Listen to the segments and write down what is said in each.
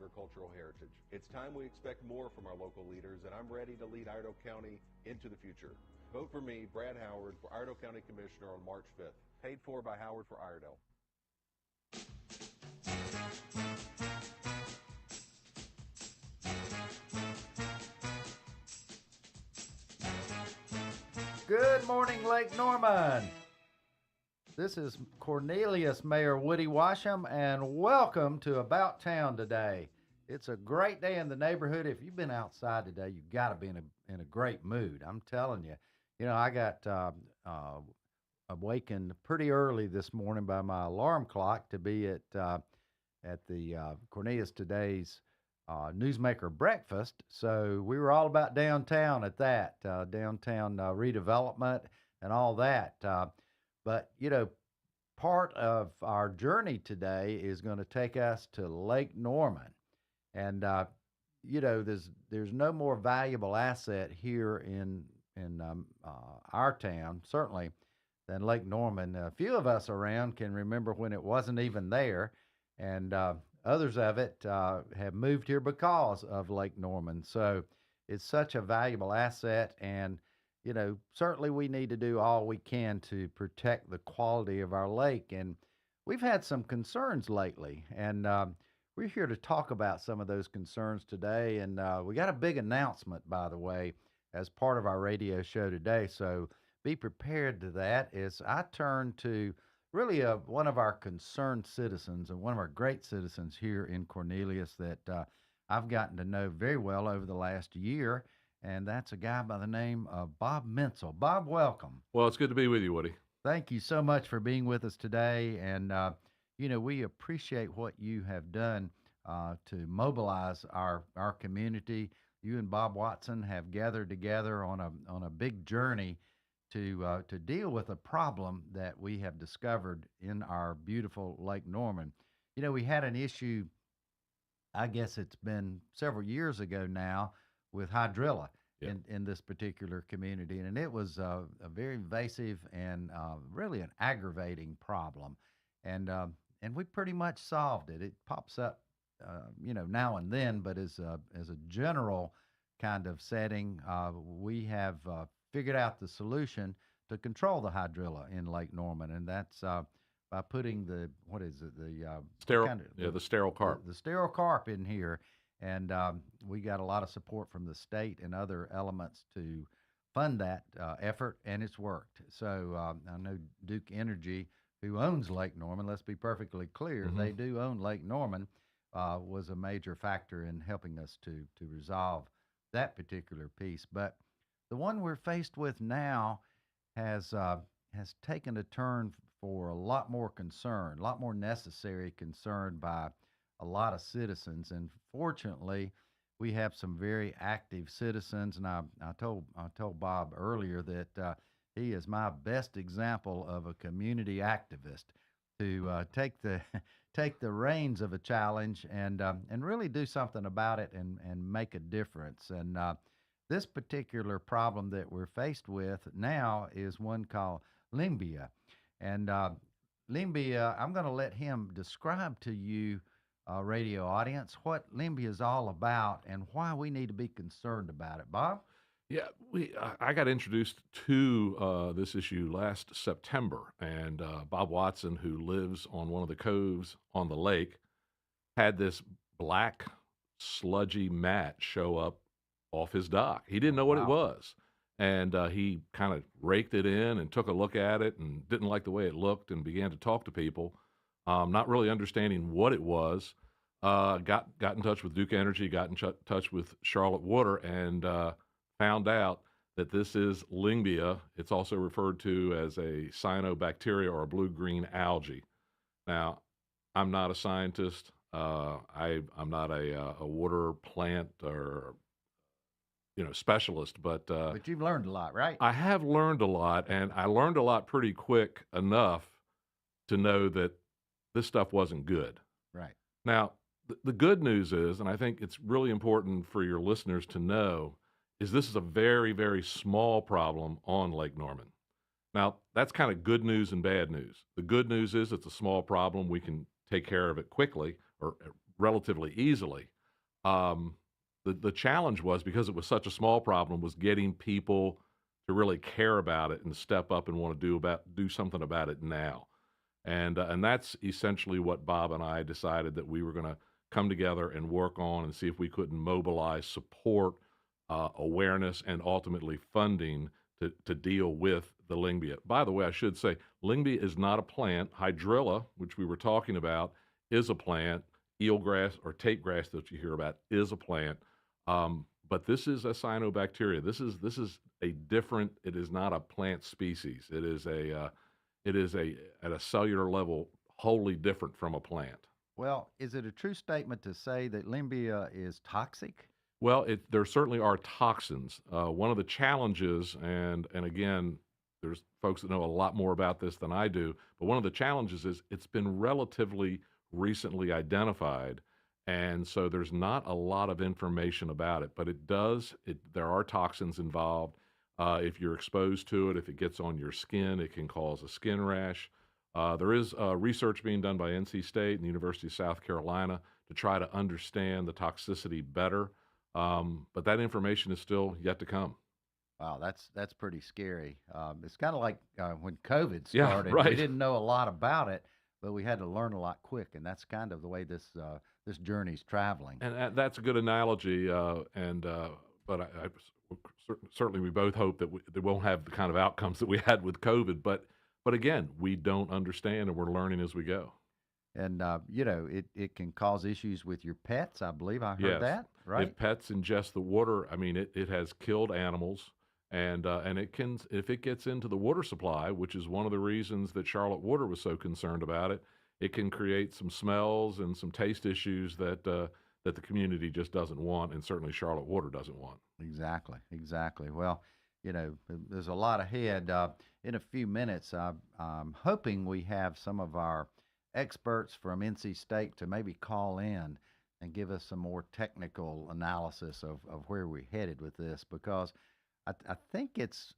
agricultural heritage. It's time we expect more from our local leaders, and I'm ready to lead Iredell County into the future. Vote for me, Brad Howard, for Iredell County Commissioner on March 5th. Paid for by Howard for Iredell. Good morning, Lake Norman. This is Cornelius, Mayor Woody Washam, and welcome to About Town today. It's a great day in the neighborhood. If you've been outside today, you've got to be in a great mood. I'm telling you. You know, I got awakened pretty early this morning by my alarm clock to be at the Cornelius today's Newsmaker breakfast. So we were all about downtown at that, downtown redevelopment and all that. But, you know, part of our journey today is going to take us to Lake Norman. And, you know, there's no more valuable asset here in our town, certainly, than Lake Norman. A few of us around can remember when it wasn't even there. And others of it have moved here because of Lake Norman. So it's such a valuable asset. And, you know, certainly we need to do all we can to protect the quality of our lake. And we've had some concerns lately. And we're here to talk about some of those concerns today. And we got a big announcement, by the way, as part of our radio show today. So be prepared to that as I turn to really one of our concerned citizens and one of our great citizens here in Cornelius that I've gotten to know very well over the last year, and that's a guy by the name of Bob Menzel. Bob, welcome. Well, it's good to be with you, Woody. Thank you so much for being with us today, and you know, we appreciate what you have done to mobilize our community. You and Bob Watson have gathered together on a big journey to deal with a problem that we have discovered in our beautiful Lake Norman. You know, we had an issue, I guess it's been several years ago now, with hydrilla in this particular community, and it was a very invasive and really an aggravating problem, and we pretty much solved it. It pops up, you know, now and then, but as a general kind of setting, we have figured out the solution to control the hydrilla in Lake Norman, and that's by putting the sterile the sterile carp. The sterile carp in here, and we got a lot of support from the state and other elements to fund that effort, and it's worked. So I know Duke Energy, who owns Lake Norman, let's be perfectly clear, they do own Lake Norman, was a major factor in helping us to resolve that particular piece. But the one we're faced with now has taken a turn for a lot more concern, a lot more necessary concern by a lot of citizens. And fortunately, we have some very active citizens. And I told Bob earlier that he is my best example of a community activist to take the reins of a challenge and really do something about it and make a difference. And this particular problem that we're faced with now is one called Lyngbya. And Lyngbya, I'm going to let him describe to you, radio audience, what Lyngbya is all about and why we need to be concerned about it. Bob? Yeah, I got introduced to this issue last September, and Bob Watson, who lives on one of the coves on the lake, had this black sludgy mat show up off his dock. He didn't know what it was, and he kind of raked it in and took a look at it and didn't like the way it looked and began to talk to people, not really understanding what it was. Got in touch with Duke Energy, got in touch with Charlotte Water, and found out that this is Lyngbya. It's also referred to as a cyanobacteria or a blue-green algae. Now, I'm not a scientist. I'm not a water plant or specialist, but you've learned a lot, right? I have learned a lot, and I learned a lot pretty quick enough to know that this stuff wasn't good. Right. Now, the good news is, and I think it's really important for your listeners to know, is this is a very, very small problem on Lake Norman. Now, that's kind of good news and bad news. The good news is it's a small problem. We can take care of it quickly or relatively easily. The challenge was, because it was such a small problem, was getting people to really care about it and step up and want to do something about it now. And that's essentially what Bob and I decided that we were going to come together and work on and see if we couldn't mobilize support, awareness, and ultimately funding to deal with the Lyngbya. By the way, I should say, Lyngbya is not a plant. Hydrilla, which we were talking about, is a plant. Eelgrass or tape grass that you hear about is a plant. But this is a cyanobacteria. This is a different. It is not a plant species. It is at a cellular level wholly different from a plant. Well, is it a true statement to say that Lyngbya is toxic? Well, there certainly are toxins. One of the challenges, and again, there's folks that know a lot more about this than I do, but one of the challenges is it's been relatively recently identified, and so there's not a lot of information about it. But there are toxins involved. If you're exposed to it, if it gets on your skin, it can cause a skin rash. There is research being done by NC State and the University of South Carolina to try to understand the toxicity better. But that information is still yet to come. Wow, that's pretty scary. It's kind of like when COVID started. Yeah, right. We didn't know a lot about it, but we had to learn a lot quick, and that's kind of the way this journey's traveling. And that's a good analogy. But certainly we both hope that they won't have the kind of outcomes that we had with COVID. But again, we don't understand, and we're learning as we go. And it can cause issues with your pets. I believe I heard Yes. that. Right. If pets ingest the water, I mean, it has killed animals, and it can, if it gets into the water supply, which is one of the reasons that Charlotte Water was so concerned about it, it can create some smells and some taste issues that the community just doesn't want, and certainly Charlotte Water doesn't want. Exactly. Well, there's a lot ahead. In a few minutes, I'm hoping we have some of our experts from NC State to maybe call in and give us some more technical analysis of where we're headed with this, because I think it's,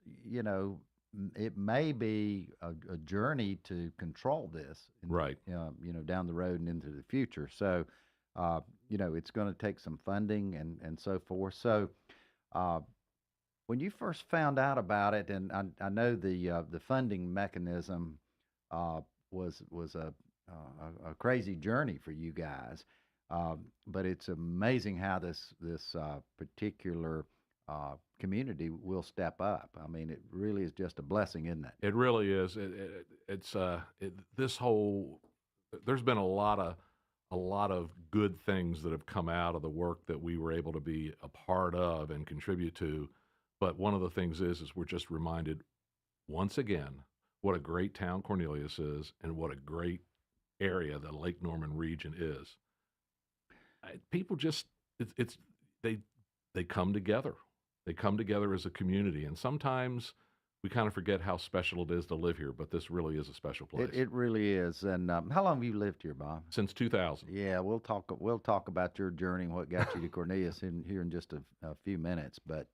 it may be a journey to control this, Right. Down the road and into the future. So, it's going to take some funding and so forth. So, when you first found out about it, and I know the funding mechanism was a crazy journey for you guys, but it's amazing how this particular community will step up. I mean, it really is just a blessing, isn't it? It really is. There's been a lot of good things that have come out of the work that we were able to be a part of and contribute to. But one of the things is we're just reminded once again what a great town Cornelius is, and what a great area the Lake Norman region is. People just they come together. They come together as a community, and sometimes we kind of forget how special it is to live here. But this really is a special place. It really is. And how long have you lived here, Bob? Since 2000. Yeah, we'll talk about your journey and what got you to Cornelius here in just a few minutes. But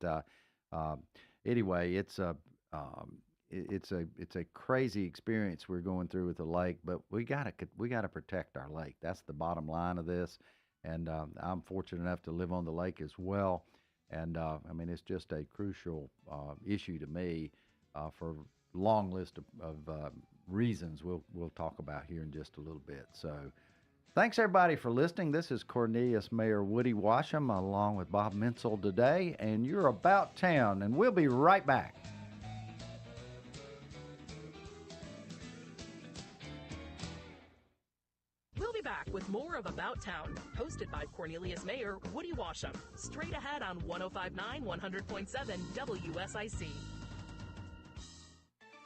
anyway, it's a crazy experience we're going through with the lake, but we gotta protect our lake. That's the bottom line of this. And I'm fortunate enough to live on the lake as well. And I mean, it's just a crucial issue to me for a long list of reasons we'll talk about here in just a little bit. So thanks everybody for listening. This is Cornelius Mayor Woody Washam along with Bob Menzel today, and you're About Town, and we'll be right back. We'll be back with more of About Town, hosted by Cornelius Mayor Woody Washam, straight ahead on 105.9, 100.7 WSIC.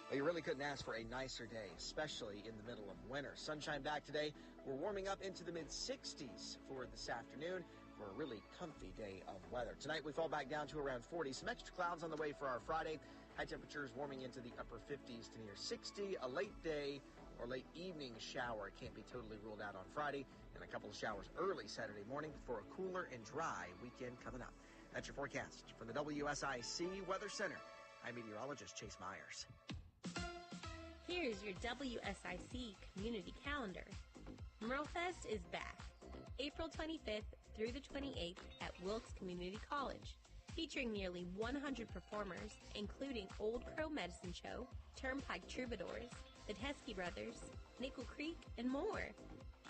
Well, you really couldn't ask for a nicer day, especially in the middle of winter. Sunshine back today. We're warming up into the mid-60s for this afternoon for a really comfy day of weather. Tonight we fall back down to around 40. Some extra clouds on the way for our Friday. High temperatures warming into the upper 50s to near 60. A late day or late evening shower can't be totally ruled out on Friday, and a couple of showers early Saturday morning before a cooler and dry weekend coming up. That's your forecast from the WSIC Weather Center. I'm meteorologist Chase Myers. Here's your WSIC community calendar. Merlefest is back. April 25th through the 28th at Wilkes Community College, featuring nearly 100 performers, including Old Crow Medicine Show, Turnpike Troubadours, the Teskey Brothers, Nickel Creek, and more.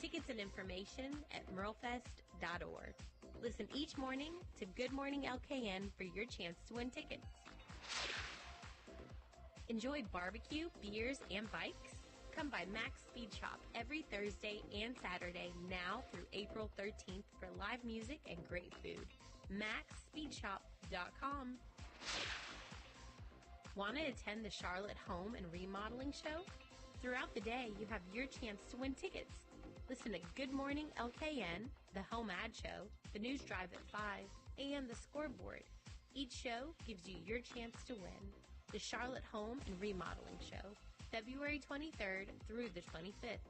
Tickets and information at merlefest.org. Listen each morning to Good Morning LKN for your chance to win tickets. Enjoy barbecue, beers, and bikes? Come by Max Speed Shop every Thursday and Saturday now through April 13th for live music and great food. MaxSpeedShop.com. Want to attend the Charlotte Home and Remodeling Show? Throughout the day, you have your chance to win tickets. Listen to Good Morning LKN, the Home Ad Show, the News Drive at 5, and the Scoreboard. Each show gives you your chance to win. The Charlotte Home and Remodeling Show, February 23rd through the 25th.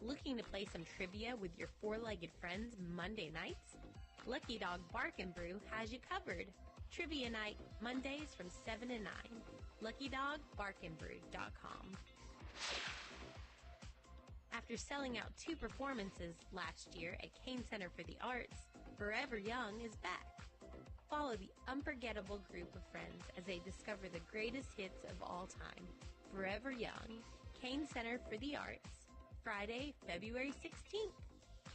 Looking to play some trivia with your four-legged friends Monday nights? Lucky Dog Bark and Brew has you covered. Trivia night, Mondays from 7 to 9. LuckyDogBarkandBrew.com. After selling out 2 performances last year at Kane Center for the Arts, Forever Young is back. Follow the unforgettable group of friends as they discover the greatest hits of all time. Forever Young, Kane Center for the Arts, Friday, February 16th,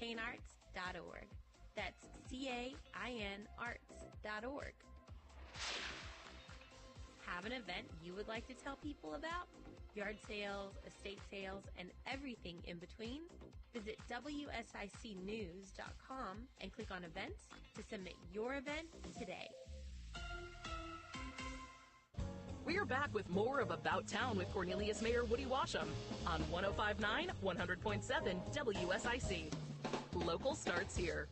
kanearts.org. That's CAINarts.org. Have an event you would like to tell people about? Yard sales, estate sales, and everything in between? Visit WSICnews.com and click on events to submit your event today. We're back with more of About Town with Cornelius Mayor Woody Washam on 105.9, 100.7 WSIC. Local starts here.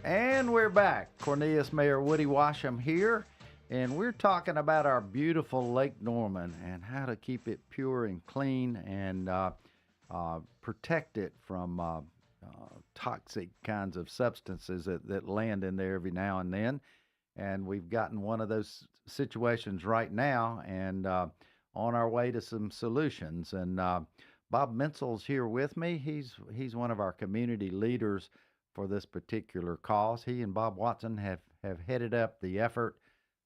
And we're back. Cornelius Mayor Woody Washam here, and we're talking about our beautiful Lake Norman and how to keep it pure and clean and protect it from toxic kinds of substances that land in there every now and then. And we've gotten one of those situations right now and on our way to some solutions. And Bob Menzel's here with me. He's one of our community leaders for this particular cause. He and Bob Watson have headed up the effort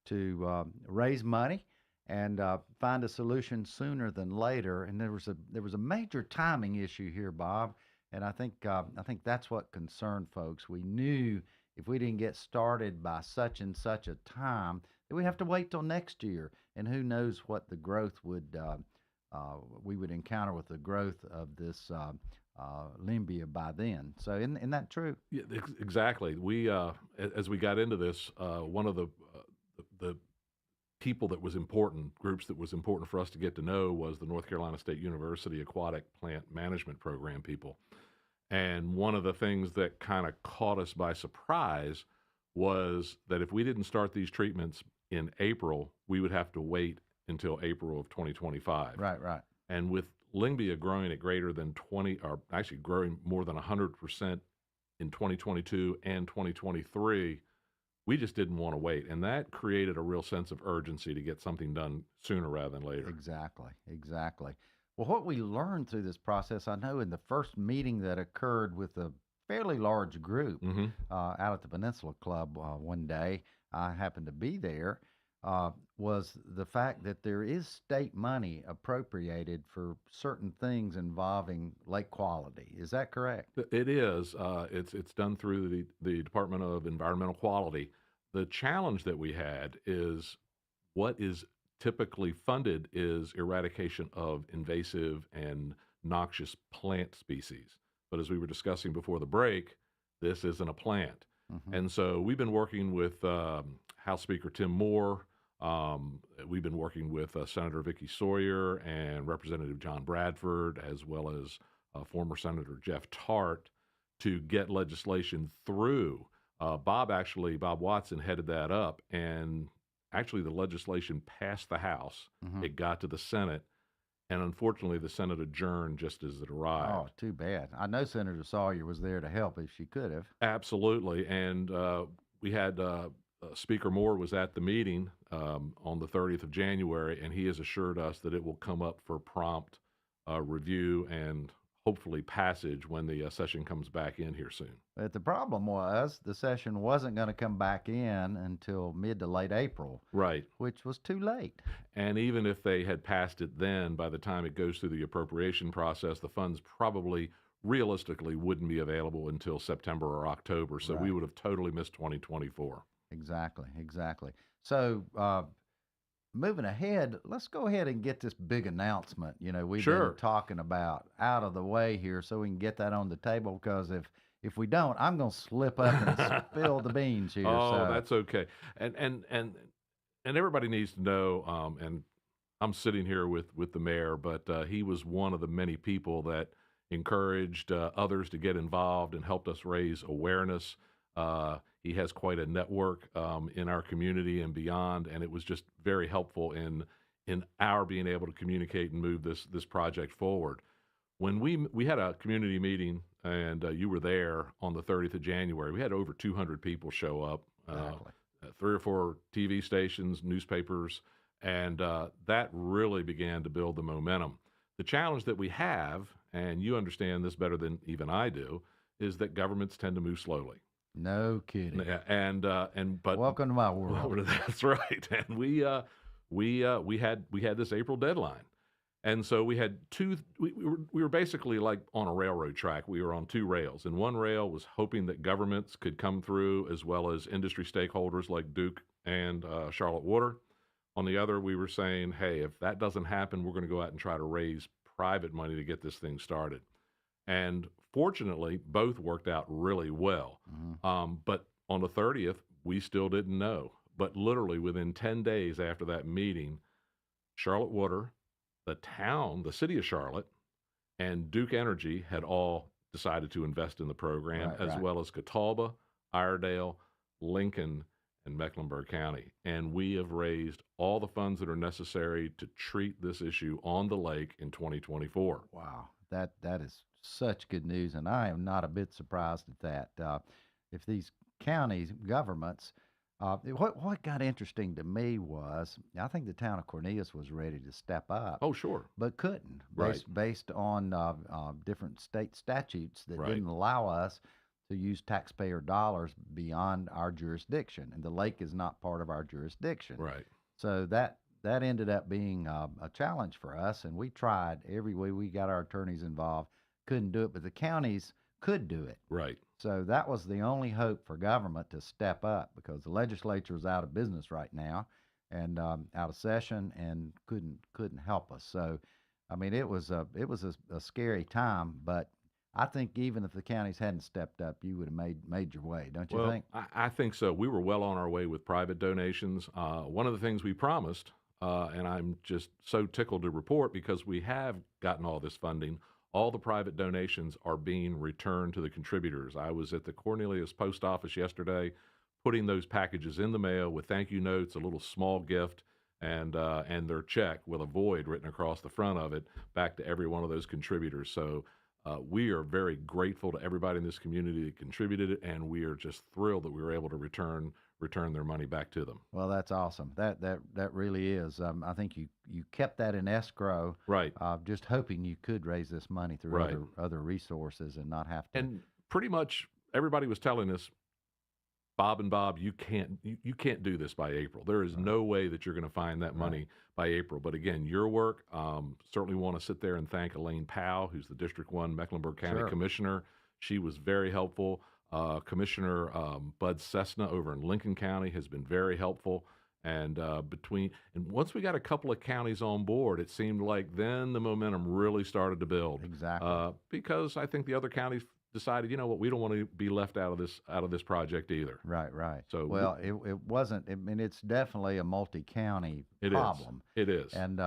to raise money and find a solution sooner than later. And there was a major timing issue here, Bob, and I think that's what concerned folks. We knew if we didn't get started by such and such a time, that we have to wait till next year, and who knows what the growth we would encounter with the growth of this Lyngbya by then. So isn't that true? Yeah, exactly. We as we got into this, one of the people that was important, groups that was important for us to get to know was the North Carolina State University Aquatic Plant Management Program people. And one of the things that kind of caught us by surprise was that if we didn't start these treatments in April, we would have to wait until April of 2025. Right. And with Lyngbya growing at greater than 20, or actually growing more than 100% in 2022 and 2023, we just didn't want to wait. And that created a real sense of urgency to get something done sooner rather than later. Exactly. Well, what we learned through this process, I know in the first meeting that occurred with a fairly large group out at the Peninsula Club one day, I happened to be there, was the fact that there is state money appropriated for certain things involving lake quality. Is that correct? It is. It's done through the Department of Environmental Quality. The challenge that we had is what is typically funded is eradication of invasive and noxious plant species. But as we were discussing before the break, this isn't a plant. And so we've been working with House Speaker Tim Moore. We've been working with Senator Vicky Sawyer and Representative John Bradford, as well as former Senator Jeff Tart, to get legislation through. Bob Watson headed that up, and actually the legislation passed the House. It got to the Senate, and unfortunately the Senate adjourned just as it arrived. Oh, too bad. I know Senator Sawyer was there to help if she could have. Absolutely, and we had Speaker Moore was at the meeting on the 30th of January, and he has assured us that it will come up for prompt review and hopefully passage when the session comes back in here soon. But the problem was the session wasn't going to come back in until mid to late April. Right. Which was too late. And even if they had passed it then, by the time it goes through the appropriation process, the funds probably realistically wouldn't be available until September or October. So we would have totally missed 2024. Exactly. So, moving ahead, let's go ahead and get this big announcement, we've been talking about out of the way here so we can get that on the table, because if we don't, I'm going to slip up and spill the beans here. Oh, that's okay. And everybody needs to know, and I'm sitting here with the mayor, but he was one of the many people that encouraged others to get involved and helped us raise awareness. He has quite a network in our community and beyond, and it was just very helpful in our being able to communicate and move this project forward. When we had a community meeting, and you were there on the 30th of January, we had over 200 people show up, 3 or 4 TV stations, newspapers, and that really began to build the momentum. The challenge that we have, and you understand this better than even I do, is that governments tend to move slowly. No kidding. But welcome to my world. That's right. And we had this April deadline, and so we had we were basically like on a railroad track. We were on 2 rails, and one rail was hoping that governments could come through as well as industry stakeholders like Duke and Charlotte Water. On the other, we were saying, hey, if that doesn't happen, we're going to go out and try to raise private money to get this thing started. And fortunately, both worked out really well. But on the 30th, we still didn't know. But literally within 10 days after that meeting, Charlotte Water, the city of Charlotte, and Duke Energy had all decided to invest in the program, as well as Catawba, Iredell, Lincoln, and Mecklenburg County. And we have raised all the funds that are necessary to treat this issue on the lake in 2024. Wow, that is such good news, and I am not a bit surprised at that. If these counties, governments, what got interesting to me was, I think the town of Cornelius was ready to step up. Oh, sure. But couldn't, based on different state statutes that didn't allow us to use taxpayer dollars beyond our jurisdiction, and the lake is not part of our jurisdiction. Right. So that ended up being a challenge for us, and we tried every way. We got our attorneys involved. Couldn't do it, but the counties could do it. Right. So that was the only hope for government to step up, because the legislature is out of business right now and out of session and couldn't help us. So, I mean, it was a scary time, but I think even if the counties hadn't stepped up, you would have made your way, don't you think? I think so. We were well on our way with private donations. One of the things we promised, and I'm just so tickled to report, because we have gotten all this funding, all the private donations are being returned to the contributors. I was at the Cornelius post office yesterday, putting those packages in the mail with thank you notes, a little small gift, and their check with a void written across the front of it back to every one of those contributors. So we are very grateful to everybody in this community that contributed it, and we are just thrilled that we were able to return their money back to them. Well, that's awesome. That really is. I think you kept that in escrow, right? Just hoping you could raise this money through other resources and not have to. And pretty much everybody was telling us, Bob and Bob, you can't do this by April. There is no way that you're going to find that money by April. But again, your work, certainly want to sit there and thank Elaine Powell, who's the District 1 Mecklenburg County Commissioner. She was very helpful. Commissioner Bud Cessna over in Lincoln County has been very helpful. And once we got a couple of counties on board, it seemed like then the momentum really started to build. Exactly. Because I think the other counties decided, you know what, we don't want to be left out of this project either. Right. So it wasn't. I mean, it's definitely a multi-county problem. It is. And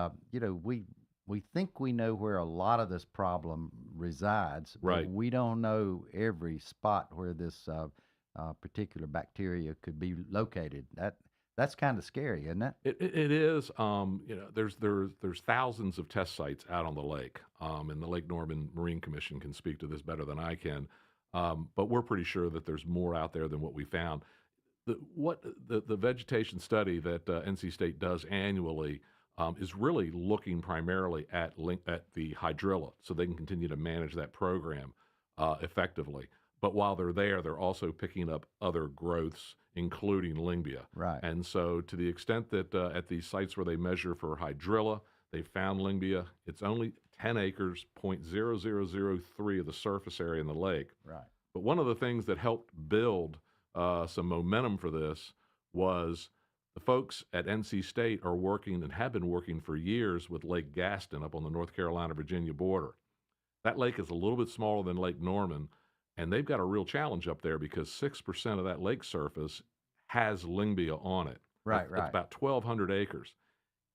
we think we know where a lot of this problem resides, but we don't know every spot where this particular bacteria could be located. That's kind of scary, isn't it? It is. There's thousands of test sites out on the lake, and the Lake Norman Marine Commission can speak to this better than I can. But we're pretty sure that there's more out there than what we found. the vegetation study that NC State does annually is really looking primarily at the hydrilla, so they can continue to manage that program effectively. But while they're there, they're also picking up other growths, including Lyngbya. Right. And so, to the extent that at these sites where they measure for hydrilla, they found Lyngbya. It's only 10 acres, 0.0003 of the surface area in the lake. Right. But one of the things that helped build some momentum for this was the folks at NC State are working and have been working for years with Lake Gaston up on the North Carolina-Virginia border. That lake is a little bit smaller than Lake Norman, and they've got a real challenge up there because 6% of that lake surface has Lyngbya on it. Right. It's about 1,200 acres.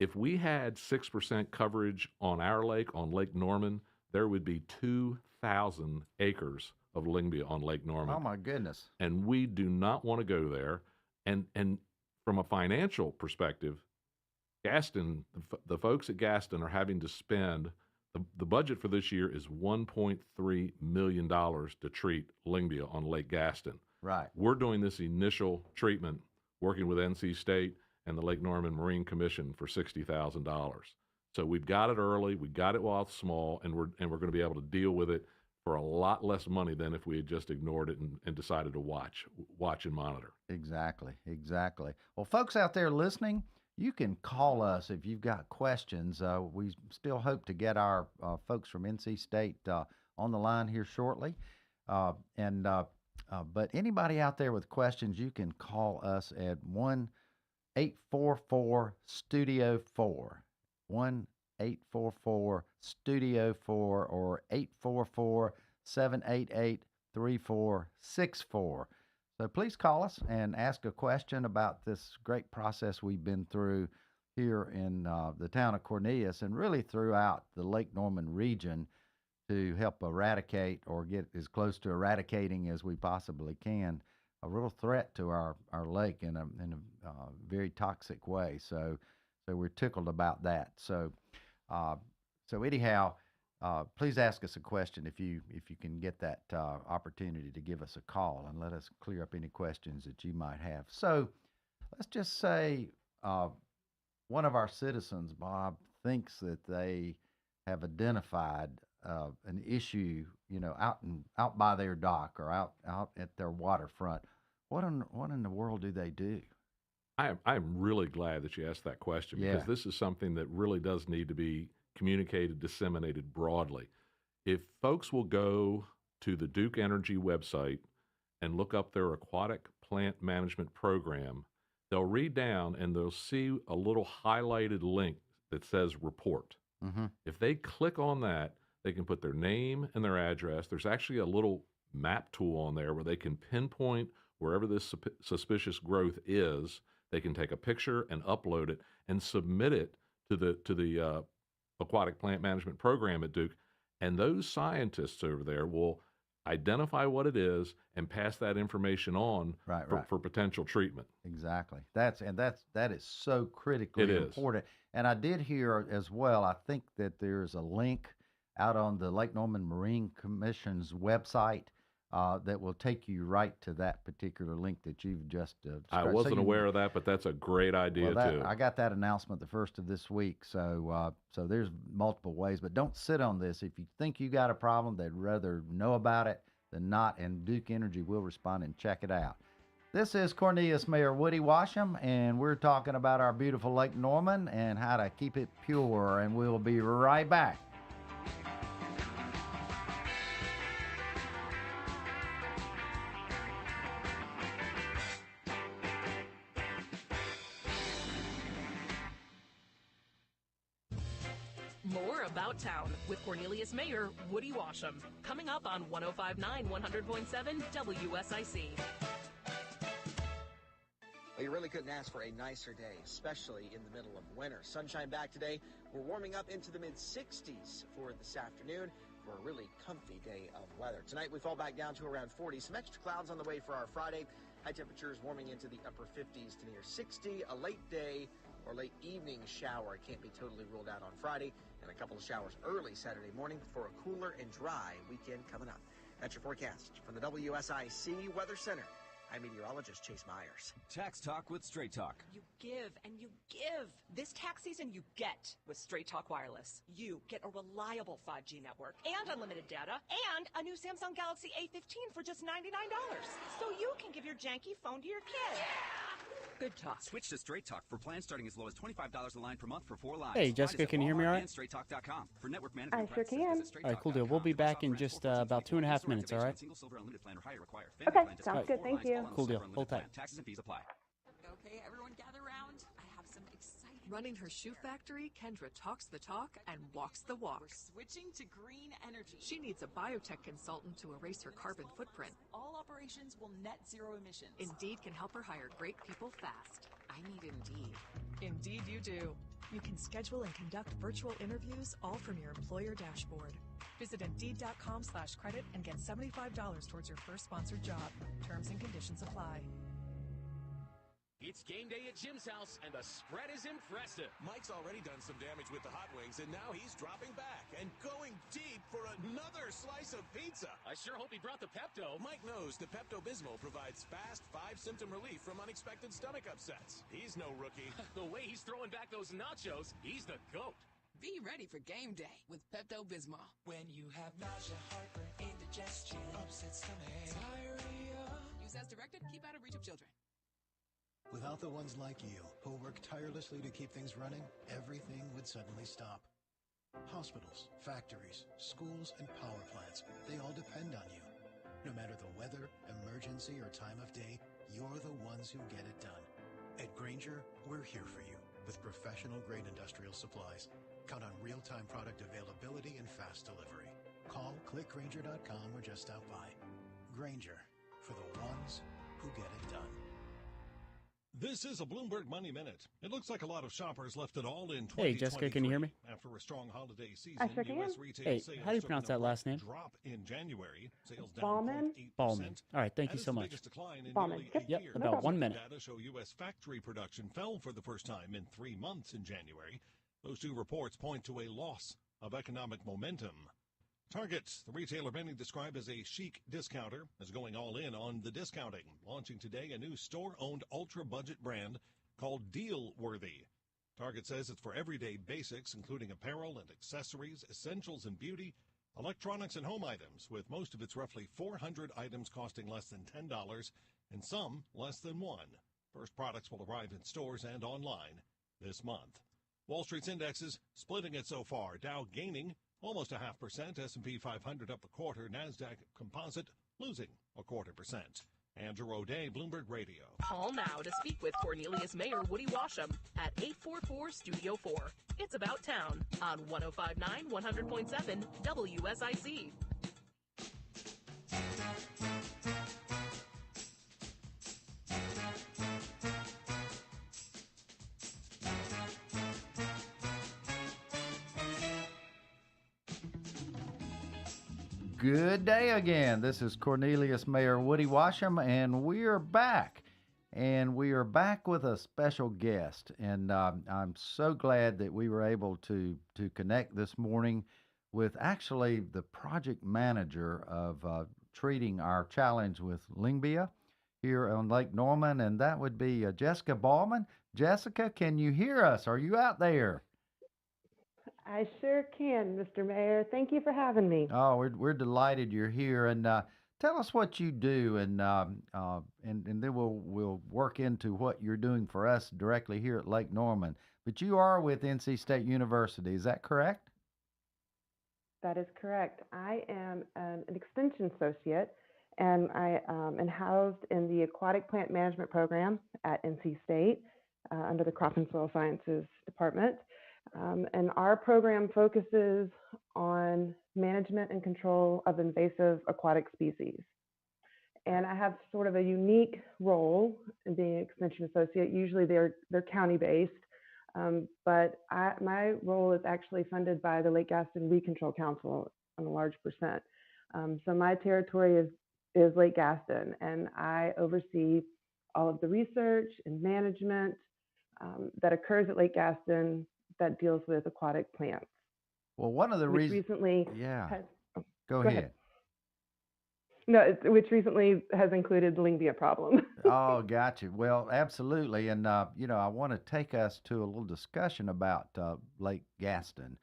If we had 6% coverage on our lake, on Lake Norman, there would be 2,000 acres of Lyngbya on Lake Norman. Oh, my goodness. And we do not want to go there. And from a financial perspective, Gaston, the folks at Gaston are having to spend, the budget for this year is $1.3 million to treat Lyngbya on Lake Gaston. Right. We're doing this initial treatment, working with NC State and the Lake Norman Marine Commission for $60,000. So we've got it early, we got it while it's small, and we're going to be able to deal with it for a lot less money than if we had just ignored it and decided to watch and monitor. Exactly. Well, folks out there listening, you can call us if you've got questions. We still hope to get our folks from NC State on the line here shortly. But anybody out there with questions, you can call us at 1-844-STUDIO-4, 1-844-STUDIO-4, or 844-788-3464. So please call us and ask a question about this great process we've been through here in the town of Cornelius and really throughout the Lake Norman region to help eradicate or get as close to eradicating as we possibly can a real threat to our lake in a very toxic way. So we're tickled about that. So anyhow, please ask us a question if you can get that opportunity to give us a call and let us clear up any questions that you might have. So let's just say one of our citizens, Bob, thinks that they have identified an issue, out by their dock or out at their waterfront. What in the world do they do? I'm really glad that you asked that question because this is something that really does need to be communicated, disseminated broadly. If folks will go to the Duke Energy website and look up their aquatic plant management program, they'll read down and they'll see a little highlighted link that says report. Mm-hmm. If they click on that, they can put their name and their address. There's actually a little map tool on there where they can pinpoint wherever this suspicious growth is. They can take a picture and upload it and submit it to the aquatic plant management program at Duke, and those scientists over there will identify what it is and pass that information on for potential treatment. Exactly. That is so critically important. And I did hear as well, I think that there's a link out on the Lake Norman Marine Commission's website that will take you right to that particular link that you've just I wasn't aware of that, but that's a great idea too. I got that announcement the first of this week, so there's multiple ways. But don't sit on this. If you think you got a problem, they'd rather know about it than not, and Duke Energy will respond and check it out. This is Cornelius Mayor Woody Washam, and we're talking about our beautiful Lake Norman and how to keep it pure, and we'll be right back. More About Town with Cornelius Mayor Woody Washam. Coming up on 105.9 100.7 WSIC. Well, you really couldn't ask for a nicer day, especially in the middle of winter. Sunshine back today. We're warming up into the mid-60s for this afternoon for a really comfy day of weather. Tonight we fall back down to around 40. Some extra clouds on the way for our Friday. High temperatures warming into the upper 50s to near 60. A late day or late evening shower can't be totally ruled out on Friday. And a couple of showers early Saturday morning for a cooler and dry weekend coming up. That's your forecast from the WSIC Weather Center. I'm meteorologist Chase Myers. Tax Talk with Straight Talk. You give and you give. This tax season, you get with Straight Talk Wireless. You get a reliable 5G network and unlimited data and a new Samsung Galaxy A15 for just $99. So you can give your janky phone to your kid. Good talk. Switch to Straight Talk for plans starting as low as $25 a line per month for 4 lines. Hey, Jessica, can you hear me all right? StraightTalk.com. For network I management sure can. All right, cool deal. We'll be back in just about 2.5 minutes, all right? Okay, sounds good. Thank you. Cool deal. Hold tight. Taxes and fees apply. Okay, everyone gather around. I have some exciting. Running her shoe factory, Kendra talks the talk and walks the walk. We're switching to green energy. She needs a biotech consultant to erase her carbon footprint. All operations will net zero emissions. Indeed can help her hire great people fast. I need Indeed. Indeed you do. You can schedule and conduct virtual interviews all from your employer dashboard. Visit Indeed.com/credit and get $75 towards your first sponsored job. Terms and conditions apply. It's game day at Jim's house, and the spread is impressive. Mike's already done some damage with the hot wings, and now he's dropping back and going deep for another slice of pizza. I sure hope he brought the Pepto. Mike knows the Pepto-Bismol provides fast 5-symptom relief from unexpected stomach upsets. He's no rookie. The way he's throwing back those nachos, he's the GOAT. Be ready for game day with Pepto-Bismol. When you have nausea, heartburn, indigestion, upset stomach, diarrhea. Use as directed. Keep out of reach of children. Without the ones like you, who work tirelessly to keep things running, everything would suddenly stop. Hospitals, factories, schools, and power plants, they all depend on you. No matter the weather, emergency, or time of day, you're the ones who get it done. At Grainger, we're here for you with professional-grade industrial supplies. Count on real-time product availability and fast delivery. Call, click Grainger.com, or just stop by. Grainger, for the ones who get it done. This is a Bloomberg Money Minute. It looks like a lot of shoppers left it all in 2023. Hey, Jessica, can you hear me? After a strong holiday season, I sure can. US retail Hey, sales how do you took pronounce an that last name? drop in January. Sales down Ballman? 0.8%. Ballman. All right, thank you so much. Decline in Ballman. nearly a Yep, year. about 1 minute. Data show U.S. factory production fell for the first time in 3 months in January. Those two reports point to a loss of economic momentum. Target, the retailer many describe as a chic discounter, is going all in on the discounting, launching today a new store-owned ultra-budget brand called Deal Worthy. Target says it's for everyday basics, including apparel and accessories, essentials and beauty, electronics and home items, with most of its roughly 400 items costing less than $10 and some less than $1. First products will arrive in stores and online this month. Wall Street's indexes splitting it so far. Dow gaining almost 0.5%, S&P 500 up a quarter, NASDAQ Composite losing 0.25%. Andrew O'Day, Bloomberg Radio. Call now to speak with Cornelius Mayor Woody Washam at 844-STUDIO-4. It's About Town on 105.9, 100.7 WSIC. Good day again. This is Cornelius Mayor Woody Washam, and we are back. And we are back with a special guest. And I'm so glad that we were able to connect this morning with actually the project manager of treating our challenge with Lyngbya here on Lake Norman, and that would be Jessica Ballman. Jessica, can you hear us? Are you out there? I sure can, Mr. Mayor. Thank you for having me. Oh, we're delighted you're here, and tell us what you do, and then we'll work into what you're doing for us directly here at Lake Norman. But you are with NC State University, is that correct? That is correct. I am an extension associate, and I am housed in the aquatic plant management program at NC State under the Crop and Soil Sciences Department. And our program focuses on management and control of invasive aquatic species. And I have sort of a unique role in being an extension associate. Usually they're county-based, but my role is actually funded by the Lake Gaston Weed Control Council on a large percent. So my territory is Lake Gaston, and I oversee all of the research and management that occurs at Lake Gaston that deals with aquatic plants. Well, one of the reasons recently, yeah, has, go ahead. No, which recently has included the Lyngbya problem. Oh, got you. Well, absolutely. And, I want to take us to a little discussion about Lake Gaston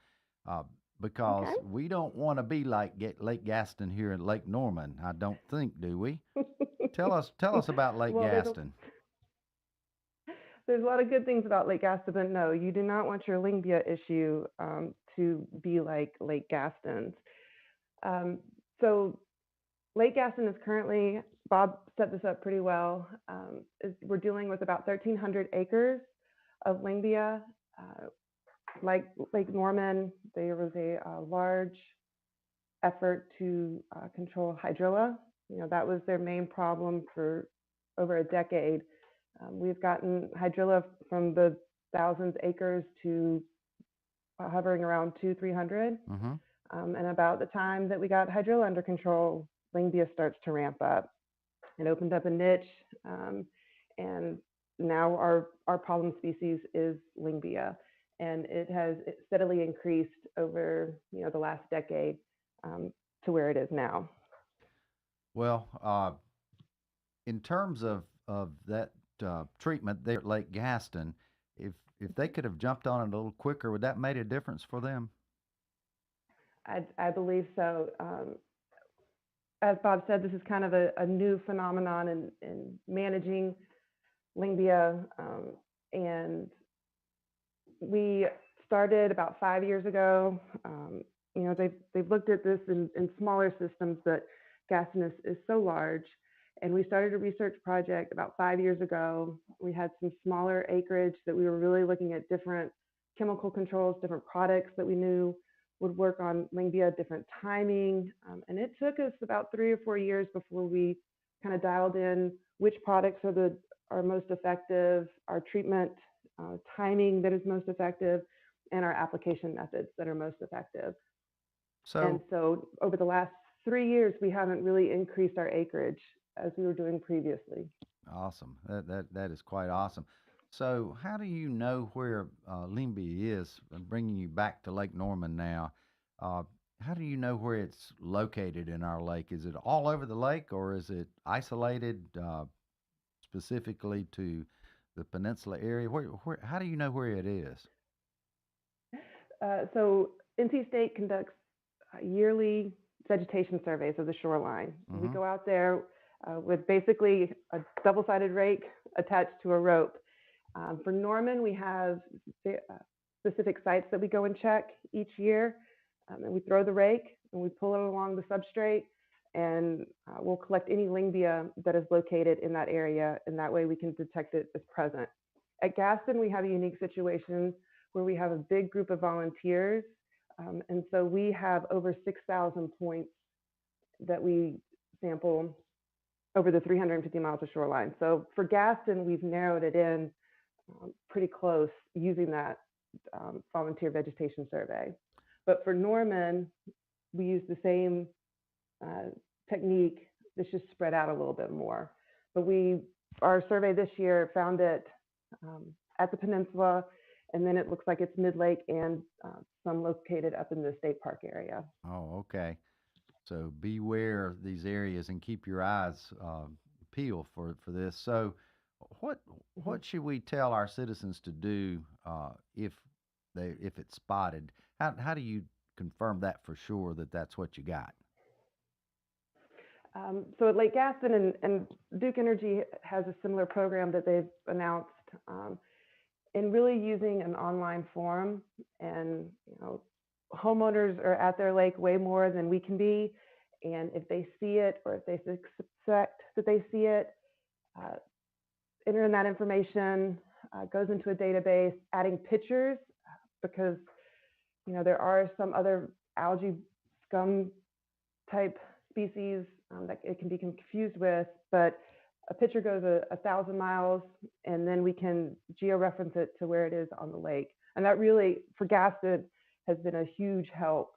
uh, because Okay. we don't want to be like Lake Gaston here in Lake Norman, I don't think, do we? Tell us about Lake Well, Gaston. there's a lot of good things about Lake Gaston, but no, you do not want your Lyngbya issue to be like Lake Gaston's. So Lake Gaston is currently, Bob set this up pretty well, we're dealing with about 1,300 acres of Lyngbya. Like Lake Norman, there was a large effort to control hydrilla. That was their main problem for over a decade. We've gotten hydrilla from the thousands acres to hovering around 200-300. Mm-hmm. And about the time that we got hydrilla under control, Lyngbya starts to ramp up. It opened up a niche, and now our problem species is Lyngbya, and it has steadily increased over the last decade to where it is now. Well, in terms of that treatment there at Lake Gaston, if they could have jumped on it a little quicker, would that made a difference for them? I believe so. As Bob said, this is kind of a new phenomenon in managing Lyngbya, and we started about 5 years ago. They've looked at this in smaller systems, but Gaston is so large. And we started a research project about 5 years ago. We had some smaller acreage that we were really looking at different chemical controls, different products that we knew would work on Lyngbya, different timing. And it took us about 3 or 4 years before we kind of dialed in which products are most effective, our treatment timing that is most effective, and our application methods that are most effective. So over the last 3 years, we haven't really increased our acreage as we were doing previously. Awesome. That is quite awesome. So how do you know where Lyngbya is? I'm bringing you back to Lake Norman now. How do you know where it's located in our lake? Is it all over the lake, or is it isolated specifically to the peninsula area? How do you know where it is? So NC State conducts yearly vegetation surveys of the shoreline. Mm-hmm. We go out there with basically a double-sided rake attached to a rope. For Norman, we have specific sites that we go and check each year, and we throw the rake and we pull it along the substrate, and we'll collect any Lyngbya that is located in that area, and that way we can detect it as present. At Gaston, we have a unique situation where we have a big group of volunteers, and so we have over 6,000 points that we sample over the 350 miles of shoreline. So for Gaston, we've narrowed it in pretty close using that volunteer vegetation survey. But for Norman, we use the same technique. It's just spread out a little bit more. But our survey this year found it at the peninsula, and then it looks like it's mid-lake and some located up in the state park area. Oh, okay. So beware of these areas and keep your eyes peeled for this. So what should we tell our citizens to do if it's spotted? How do you confirm that for sure that that's what you got? So at Lake Gaston and Duke Energy has a similar program that they've announced in really using an online form, and homeowners are at their lake way more than we can be, and if they see it or if they suspect that they see it, enter in that information, goes into a database, adding pictures, because there are some other algae scum type species that it can be confused with, but a picture goes 1,000 miles, and then we can georeference it to where it is on the lake. And that really, for Gaston, has been a huge help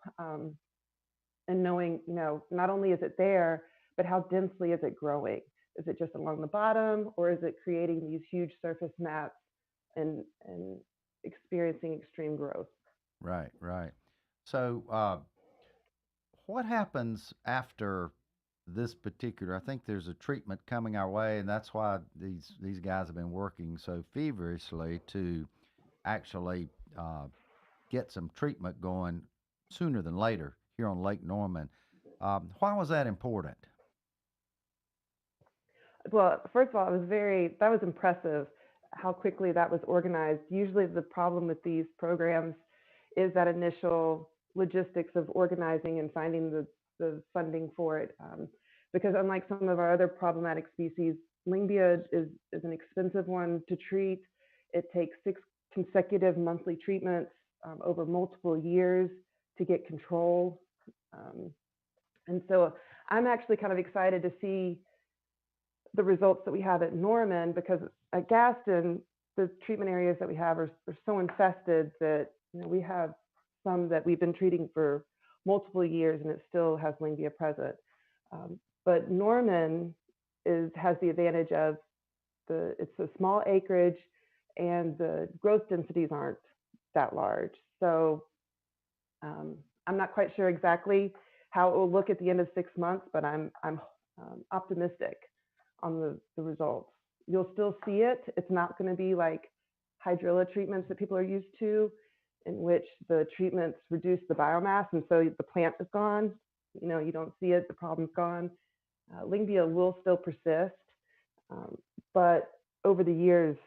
in knowing, not only is it there, but how densely is it growing? Is it just along the bottom, or is it creating these huge surface mats and experiencing extreme growth? Right. So what happens after this particular, I think there's a treatment coming our way, and that's why these guys have been working so feverishly to actually get some treatment going sooner than later here on Lake Norman. Why was that important? Well, first of all, that was impressive how quickly that was organized. Usually the problem with these programs is that initial logistics of organizing and finding the funding for it. Because unlike some of our other problematic species, Lyngbya is an expensive one to treat. It takes 6 consecutive monthly treatments over multiple years to get control. And so I'm actually kind of excited to see the results that we have at Norman, because at Gaston, the treatment areas that we have are so infested that we have some that we've been treating for multiple years and it still has Lyngbya present. But Norman has the advantage of it's a small acreage and the growth densities aren't that large. So I'm not quite sure exactly how it will look at the end of 6 months, but I'm optimistic on the results. You'll still see it. It's not going to be like hydrilla treatments that people are used to, in which the treatments reduce the biomass and so the plant is gone. You don't see it, the problem's gone. Lyngbya will still persist, but over the years,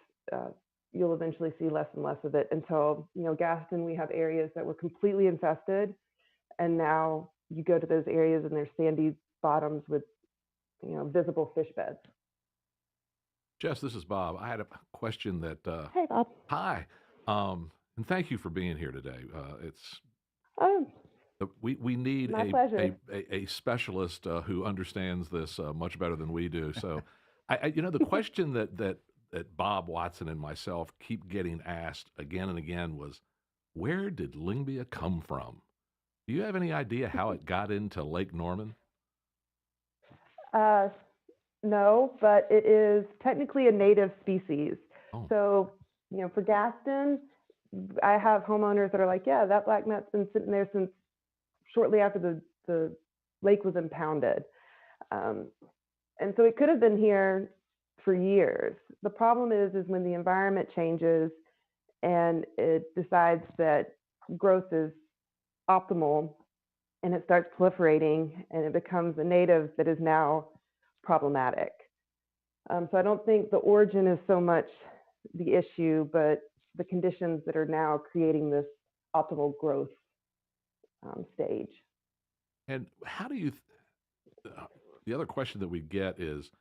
you'll eventually see less and less of it until, Gaston, we have areas that were completely infested, and now you go to those areas and there's sandy bottoms with, visible fish beds. Jess, this is Bob. I had a question that. Hey, Bob. Hi, and thank you for being here today. We need a specialist who understands this much better than we do. So, the question that Bob Watson and myself keep getting asked again and again was, where did Lyngbya come from? Do you have any idea how it got into Lake Norman? No, but it is technically a native species. Oh. So, for Gaston, I have homeowners that are like, yeah, that black nut's been sitting there since shortly after the lake was impounded. And so it could have been here for years. The problem is when the environment changes and it decides that growth is optimal and it starts proliferating and it becomes a native that is now problematic. So I don't think the origin is so much the issue, but the conditions that are now creating this optimal growth stage. And how do you? The other question that we get is,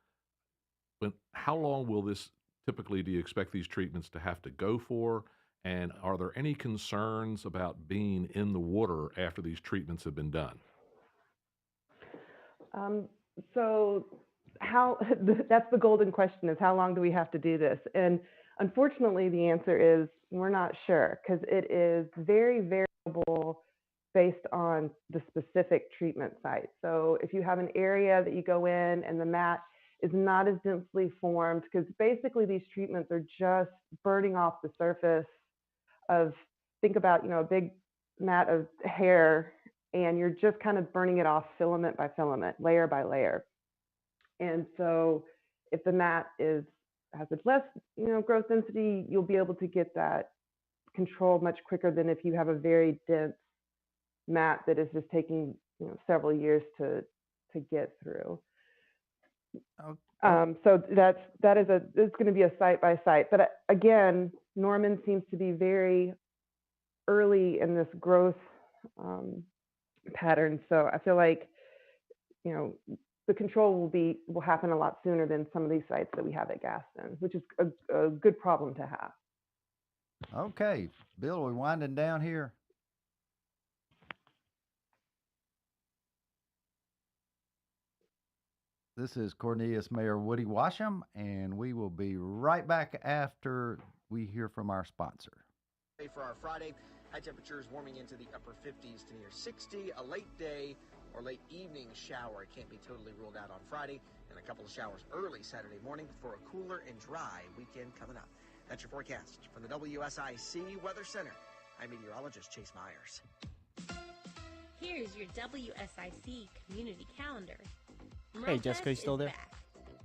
how long will this typically? Do you expect these treatments to have to go for? And are there any concerns about being in the water after these treatments have been done? So that's the golden question, is how long do we have to do this? And unfortunately, the answer is we're not sure, because it is very variable based on the specific treatment site. So if you have an area that you go in and the mat is not as densely formed, because basically these treatments are just burning off the surface of, think about, a big mat of hair, and you're just kind of burning it off filament by filament, layer by layer. And so if the mat has less, growth density, you'll be able to get that control much quicker than if you have a very dense mat that is just taking, several years to get through. So it's going to be a site by site. But again, Norman seems to be very early in this growth pattern. So I feel like, the control will happen a lot sooner than some of these sites that we have at Gaston, which is a good problem to have. Okay, Bill, are we winding down here? This is Cornelius Mayor Woody Washam, and we will be right back after we hear from our sponsor. For our Friday, high temperatures warming into the upper 50s to near 60. A late day or late evening shower can't be totally ruled out on Friday, and a couple of showers early Saturday morning before a cooler and dry weekend coming up. That's your forecast from the WSIC Weather Center. I'm meteorologist Chase Myers. Here's your WSIC community calendar. Hey, Jessica, you still there?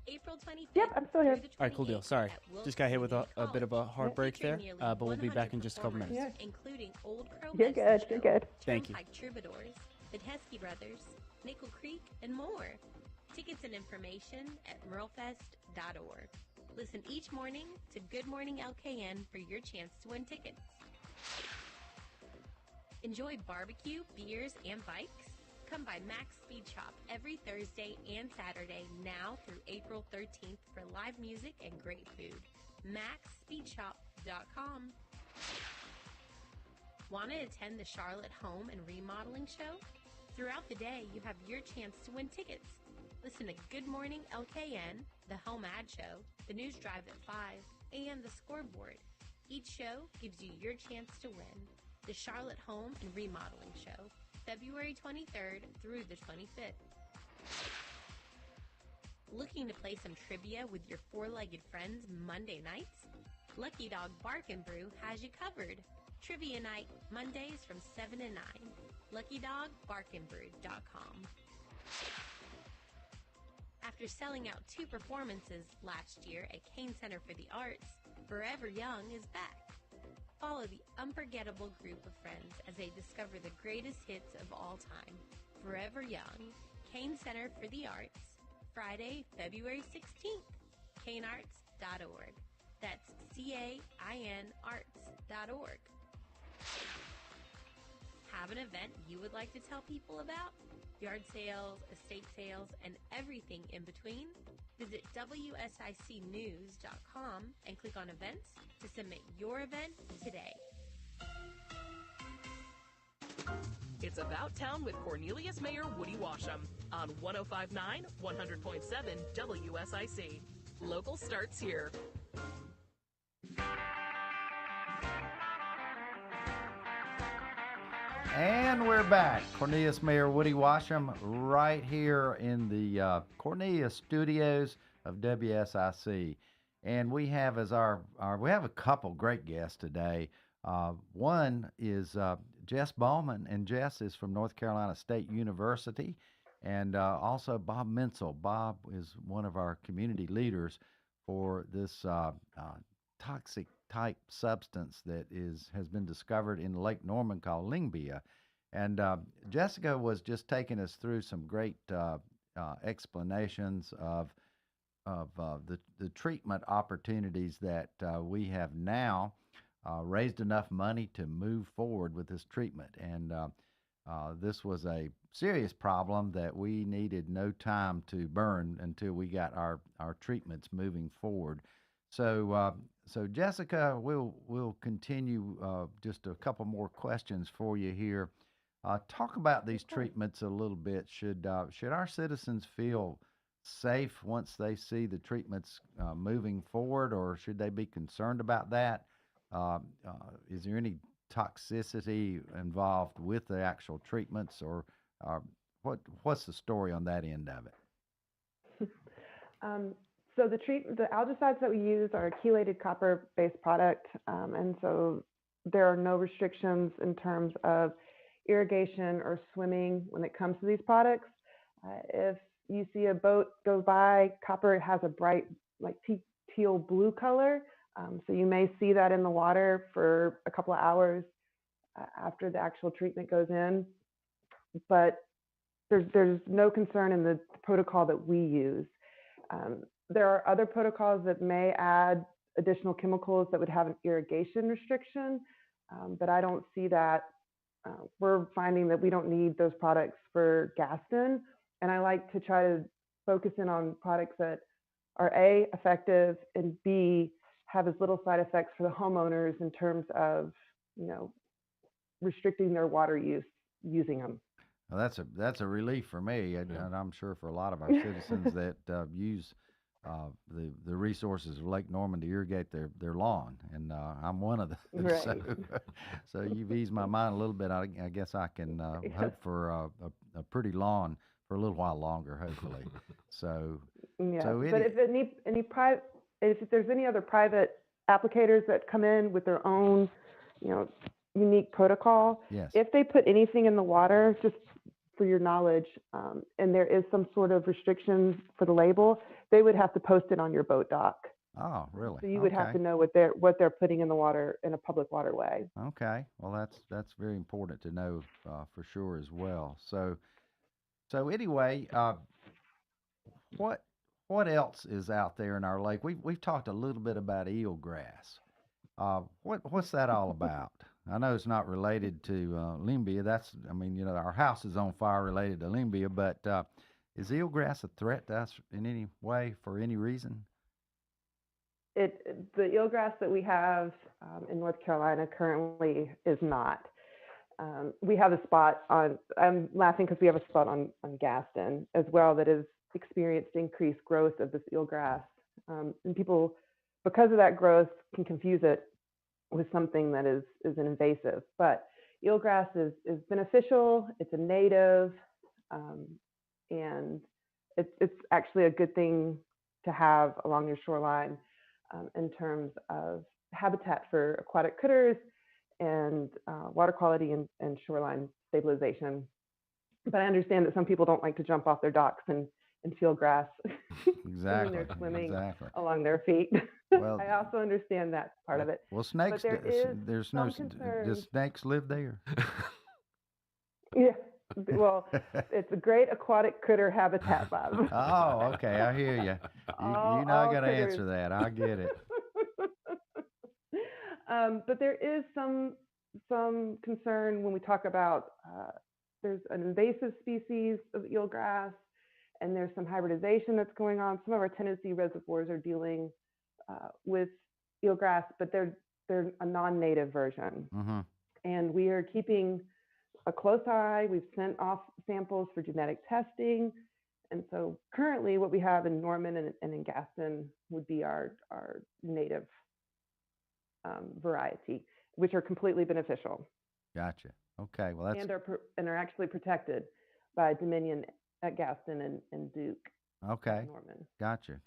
April 25th. Yep, I'm still here. All right, cool deal. Sorry. Just got hit with a bit of a hard break there, but we'll be back in just a couple minutes. Yeah. Including Old Crow You're Medicine good, Show, you're good. Thank you. Turnpike Troubadours, the Teskey Brothers, Nickel Creek, and more. Tickets and information at merlefest.org. Listen each morning to Good Morning LKN for your chance to win tickets. Enjoy barbecue, beers, and bikes? Come by Max Speed Shop every Thursday and Saturday now through April 13th for live music and great food. MaxSpeedShop.com. Want to attend the Charlotte Home and Remodeling Show? Throughout the day, you have your chance to win tickets. Listen to Good Morning LKN, the Home Ad Show, the News Drive at 5, and the Scoreboard. Each show gives you your chance to win. The Charlotte Home and Remodeling Show, February 23rd through the 25th. Looking to play some trivia with your four-legged friends Monday nights? Lucky Dog Bark and Brew has you covered. Trivia night, Mondays from 7 to 9. LuckyDogBarkandBrew.com. After selling out 2 performances last year at Kane Center for the Arts, Forever Young is back. Follow the unforgettable group of friends as they discover the greatest hits of all time. Forever Young, Kane Center for the Arts, Friday, February 16th, kanearts.org. That's CAINarts.org. Have an event you would like to tell people about? Yard sales, estate sales, and everything in between? Visit WSICnews.com and click on events to submit your event today. It's About Town with Cornelius Mayor Woody Washam on 105.9, 100.7 WSIC. Local starts here. And we're back. Cornelius Mayor Woody Washam right here in the Cornelius studios of WSIC. And we have as we have a couple great guests today. One is Jess Bowman, and Jess is from North Carolina State University. And also Bob Menzel. Bob is one of our community leaders for this toxic type substance that has been discovered in Lake Norman called Lyngbya. And Jessica was just taking us through some great explanations of the treatment opportunities that we have now raised enough money to move forward with this treatment. And this was a serious problem that we needed no time to burn until we got our treatments moving forward. So Jessica, we'll continue just a couple more questions for you here. Talk about these treatments a little bit. Should our citizens feel safe once they see the treatments moving forward, or should they be concerned about that? Is there any toxicity involved with the actual treatments, or what's the story on that end of it? So the algicides that we use are a chelated copper-based product, and so there are no restrictions in terms of irrigation or swimming when it comes to these products. If you see a boat go by, copper has a bright, like teal blue color, so you may see that in the water for a couple of hours after the actual treatment goes in. But there's no concern in the protocol that we use. There are other protocols that may add additional chemicals that would have an irrigation restriction, but I don't see that. We're finding that we don't need those products for Gaston, and I like to try to focus in on products that are A, effective, and B, have as little side effects for the homeowners in terms of, restricting their water use using them. Well, that's a relief for me, and I'm sure for a lot of our citizens that use the resources of Lake Norman to irrigate their lawn, and I'm one of them. Right. So you've eased my mind a little bit. I guess I can hope for a pretty lawn for a little while longer, hopefully. So but if there's any other private applicators that come in with their own, unique protocol, yes. If they put anything in the water, just for your knowledge, and there is some sort of restriction for the label, they would have to post it on your boat dock. Oh, really? So you would have to know what they're putting in the water in a public waterway. Okay. Well, that's very important to know for sure as well. So anyway, what else is out there in our lake? We've talked a little bit about eelgrass. What's that all about? I know it's not related to Lyngbya. Our house is on fire related to Lyngbya, but is eelgrass a threat to us in any way for any reason? The eelgrass that we have in North Carolina currently is not. We have a spot on, I'm laughing because we have a spot on Gaston as well that has experienced increased growth of this eelgrass. And people, because of that growth, can confuse it with something that is an invasive. But eelgrass is beneficial, it's a native, and it's actually a good thing to have along your shoreline in terms of habitat for aquatic critters and water quality and shoreline stabilization. But I understand that some people don't like to jump off their docks and feel grass when they're swimming along their feet. Well, I also understand that part of it. Well, snakes, there's no, do snakes live there? Yeah. Well, it's a great aquatic critter habitat, Bob. Oh, okay. I hear you. You're not going to answer that. I get it. But there is some concern when we talk about there's an invasive species of eelgrass, and there's some hybridization that's going on. Some of our Tennessee reservoirs are dealing with eelgrass, but they're a non-native version. Mm-hmm. And we are keeping a close eye. We've sent off samples for genetic testing. And so currently what we have in Norman and in Gaston would be our native variety, which are completely beneficial. Gotcha. Okay. Well, that's and are actually protected by Dominion at Gaston and Duke. Okay. Norman. Gotcha.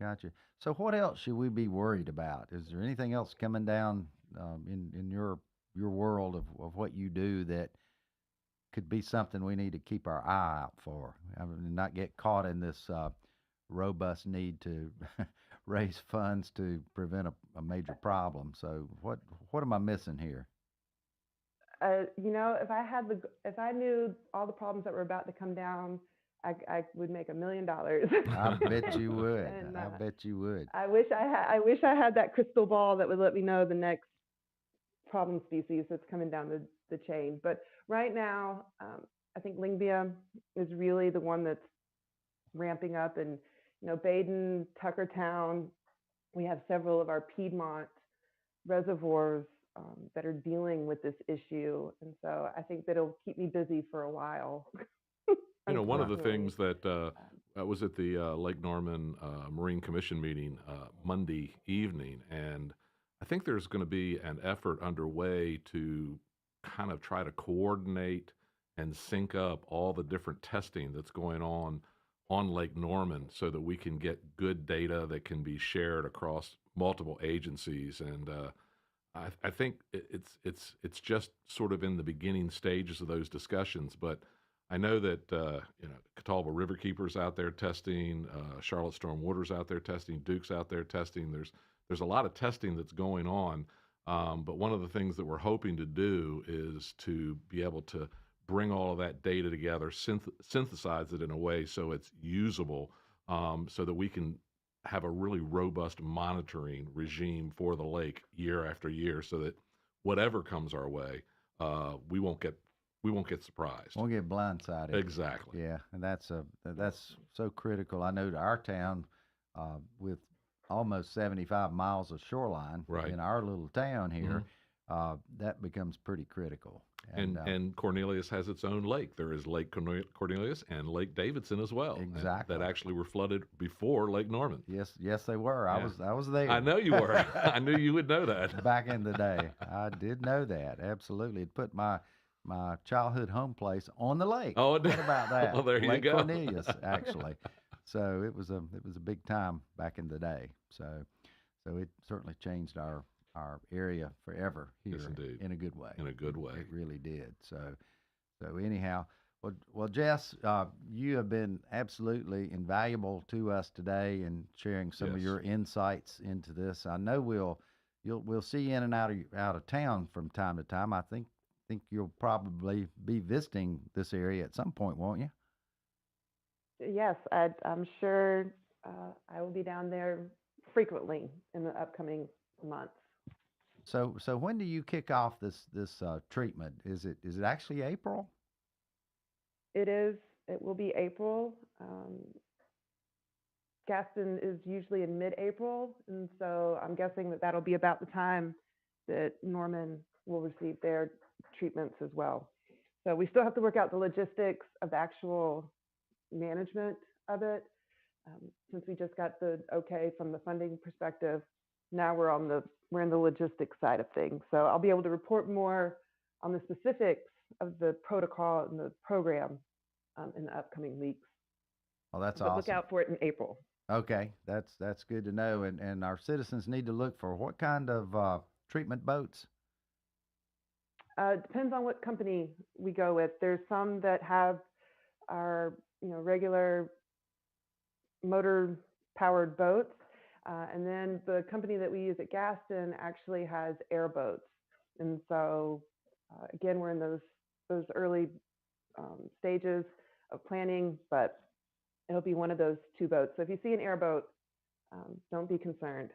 So what else should we be worried about? Is there anything else coming down in your world of what you do that could be something we need to keep our eye out for? I mean, not get caught in this robust need to raise funds to prevent a major problem. So what am I missing here? If I knew all the problems that were about to come down, I would make $1 million. I bet you would. And, I bet you would. I wish I had that crystal ball that would let me know the next problem species that's coming down the chain. But right now, I think Lyngbya is really the one that's ramping up. And Baden, Tuckertown, we have several of our Piedmont reservoirs that are dealing with this issue, and so I think that it'll keep me busy for a while. One of the things that I was at the Lake Norman Marine Commission meeting Monday evening, and I think there's going to be an effort underway to kind of try to coordinate and sync up all the different testing that's going on Lake Norman so that we can get good data that can be shared across multiple agencies. And I think it's just sort of in the beginning stages of those discussions, but I know that Catawba Riverkeeper's out there testing, Charlotte Storm Water's out there testing, Duke's out there testing. There's a lot of testing that's going on, but one of the things that we're hoping to do is to be able to bring all of that data together, synthesize it in a way so it's usable, so that we can have a really robust monitoring regime for the lake year after year, so that whatever comes our way, we won't get surprised. Won't get blindsided. Exactly. Yeah, and that's so critical. I know to our town, with almost 75 miles of shoreline in our little town here, that becomes pretty critical. And Cornelius has its own lake. There is Lake Cornelius and Lake Davidson as well. Exactly. That actually were flooded before Lake Norman. Yes, they were. Yeah. I was there. I know you were. I knew you would know that. Back in the day, I did know that. Absolutely, it put my childhood home place on the lake. Oh, what about that? Well, there Lake you go. Cornelius, actually. So it was a big time back in the day. So it certainly changed our area forever here. Yes, indeed. In a good way. In a good way. It really did. So anyhow, Well, Jess, you have been absolutely invaluable to us today in sharing some of your insights into this. I know we'll see you in and out of town from time to time. I think you'll probably be visiting this area at some point, won't you? Yes, I'm sure I will be down there frequently in the upcoming months. So when do you kick off this treatment? Is it actually April? It is. It will be April. Gaston is usually in mid-April, and so I'm guessing that that'll be about the time that Norman will receive their treatments as well. So we still have to work out the logistics of the actual management of it. Since we just got the okay from the funding perspective, now we're in the logistics side of things. So I'll be able to report more on the specifics of the protocol and the program in the upcoming weeks. Oh, that's awesome. Awesome. Look out for it in April. Okay, that's good to know. And our citizens need to look for what kind of treatment boats? Depends on what company we go with. There's some that have our regular motor-powered boats, and then the company that we use at Gaston actually has airboats. And so, again, we're in those early stages of planning, but it'll be one of those two boats. So if you see an airboat, don't be concerned.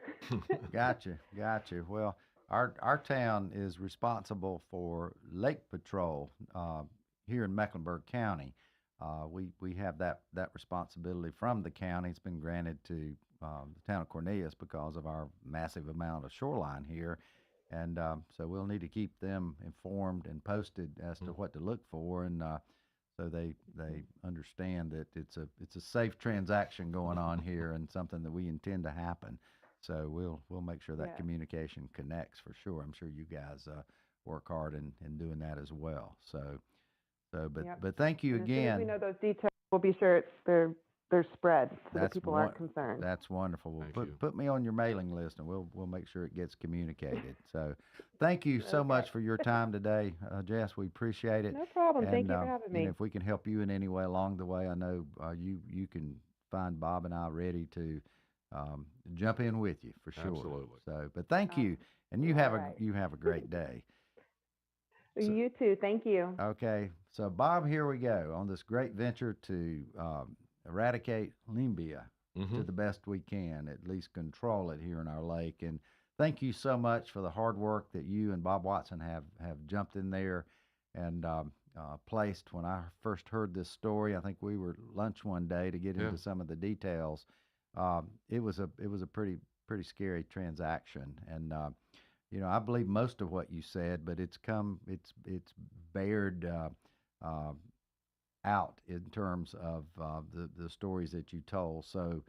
Gotcha. Well, our town is responsible for lake patrol here in Mecklenburg County. We have that responsibility from the county. It's been granted to the town of Cornelius because of our massive amount of shoreline here. And so we'll need to keep them informed and posted as to what to look for, and so they understand that it's a safe transaction going on here and something that we intend to happen. So we'll make sure that communication connects for sure. I'm sure you guys work hard in doing that as well. But thank you again. As soon as we know those details, we'll be sure they're spread so that people aren't concerned. That's wonderful. Put me on your mailing list, and we'll make sure it gets communicated. So thank you so much for your time today, Jess. We appreciate it. No problem. Thank you for having me. And if we can help you in any way along the way, I know you can find Bob and I ready to jump in with you for sure. Absolutely. So, but thank you, and you have a great day. You too. Thank you. Okay. So, Bob, here we go on this great venture to eradicate Lyngbya to the best we can, at least control it here in our lake. And thank you so much for the hard work that you and Bob Watson have jumped in there and placed. When I first heard this story, I think we were at lunch one day to get into some of the details. It was a pretty scary transaction, and I believe most of what you said, but it's bared out in terms of the stories that you told. So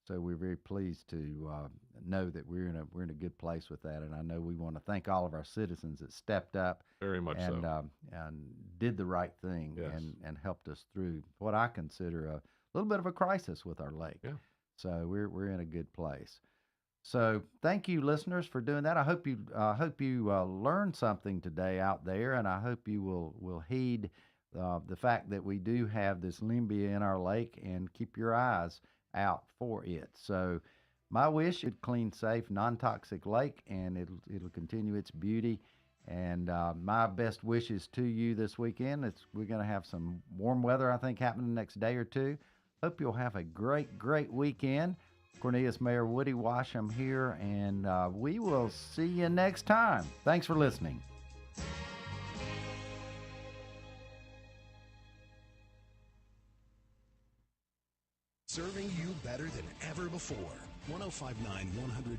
we're very pleased to know that we're in a good place with that, and I know we want to thank all of our citizens that stepped up very much and did the right thing and helped us through what I consider a little bit of a crisis with our lake. Yeah. So we're in a good place. So thank you, listeners, for doing that. I hope you learned something today out there, and I hope you will heed the fact that we do have this Lyngbya in our lake, and keep your eyes out for it. So my wish is a clean, safe, non-toxic lake, and it'll continue its beauty. And my best wishes to you this weekend. We're going to have some warm weather, I think, happening the next day or two. Hope you'll have a great weekend. Cornelius Mayor Woody Washam here, and we will see you next time. Thanks for listening. Serving you better than ever before. 105.9 100.